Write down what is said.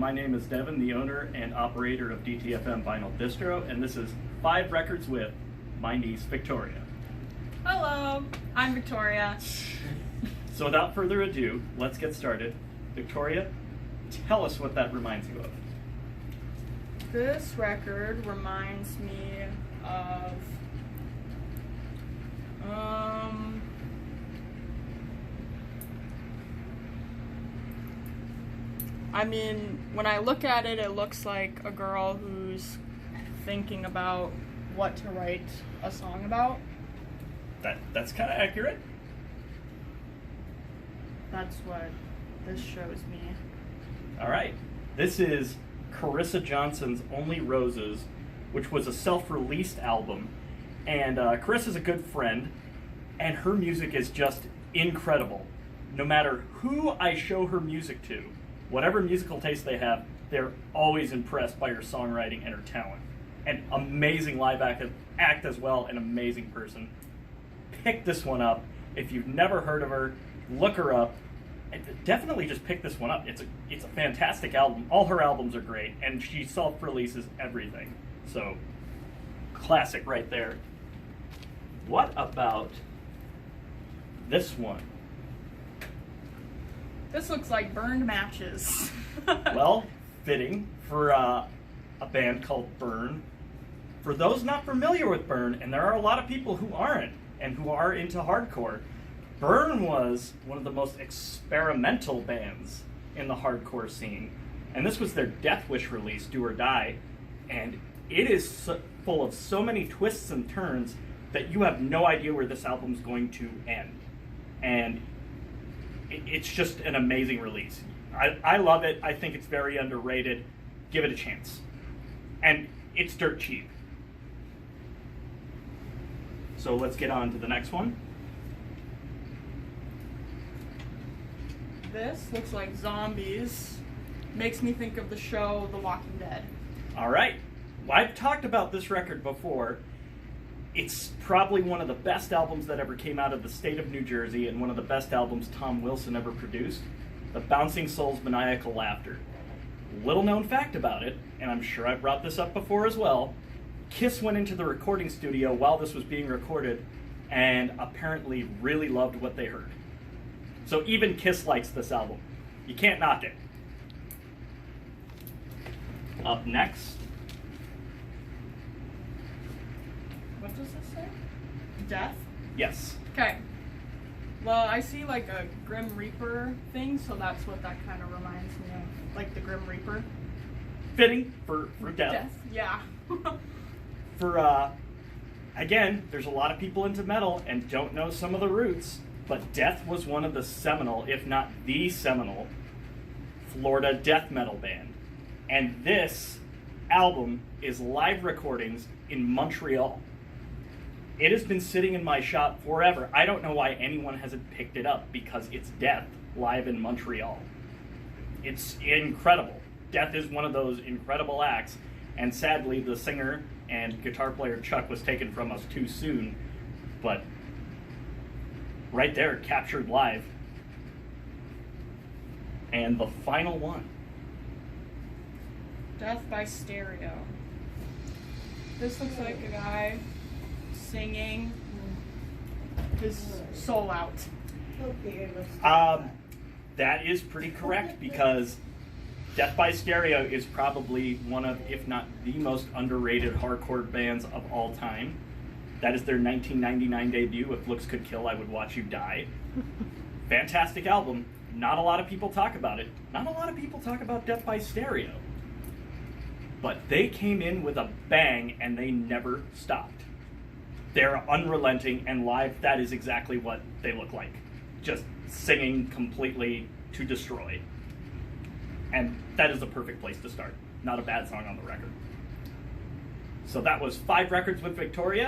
my name is Devin, the owner and operator of DTFM Vinyl Distro, and this is 5 Records with my niece, Victoria. Hello, I'm Victoria. So without further ado, let's get started. Victoria, tell us what that reminds you of. This record reminds me of, I mean, when I look at it, it looks like a girl who's thinking about what to write a song about. That's kind of accurate. That's what this shows me. All right. This is Carissa Johnson's Only Roses, which was a self-released album. And Carissa's a good friend, and her music is just incredible. No matter who I show her music to, whatever musical taste they have, they're always impressed by her songwriting and her talent. An amazing live act as well, an amazing person. Pick this one up. If you've never heard of her, look her up. And definitely just pick this one up. It's a fantastic album. All her albums are great, and she self-releases everything. So, classic right there. What about this one? This looks like burned matches. Well, fitting for a band called Burn. For those not familiar with Burn, and there are a lot of people who aren't, and who are into hardcore, Burn was one of the most experimental bands in the hardcore scene. And this was their Death Wish release, Do or Die, and it is full of so many twists and turns that you have no idea where this album's going to end. And it's just an amazing release. I love it. I think it's very underrated. Give it a chance. And it's dirt cheap. So let's get on to the next one. This looks like zombies. Makes me think of the show The Walking Dead. All right. Well, I've talked about this record before. It's probably one of the best albums that ever came out of the state of New Jersey, and one of the best albums Tom Wilson ever produced, The Bouncing Souls Maniacal Laughter. Little known fact about it, and I'm sure I've brought this up before as well, Kiss went into the recording studio while this was being recorded and apparently really loved what they heard. So even Kiss likes this album. You can't knock it. Up next. What does this say? Death? Yes. Okay. Well, I see like a Grim Reaper thing, so that's what that kind of reminds me of. Like the Grim Reaper. Fitting for Death. Death, yeah. Again, there's a lot of people into metal and don't know some of the roots, but Death was one of the seminal, if not the seminal, Florida death metal band. And this album is live recordings in Montreal. It has been sitting in my shop forever. I don't know why anyone hasn't picked it up, because it's Death live in Montreal. It's incredible. Death is one of those incredible acts, and sadly the singer and guitar player Chuck was taken from us too soon, but right there, captured live. And the final one. Death by Stereo. This looks like a guy singing his soul out. That is pretty correct, because Death by Stereo is probably one of, if not the most underrated hardcore bands of all time. That is their 1999 debut. If Looks Could Kill, I Would Watch You Die. Fantastic album. Not a lot of people talk about it. Not a lot of people talk about Death by Stereo. But they came in with a bang, and they never stopped. They're unrelenting, and live, that is exactly what they look like. Just singing completely to destroy. And that is the perfect place to start. Not a bad song on the record. So that was 5 Records with Victoria.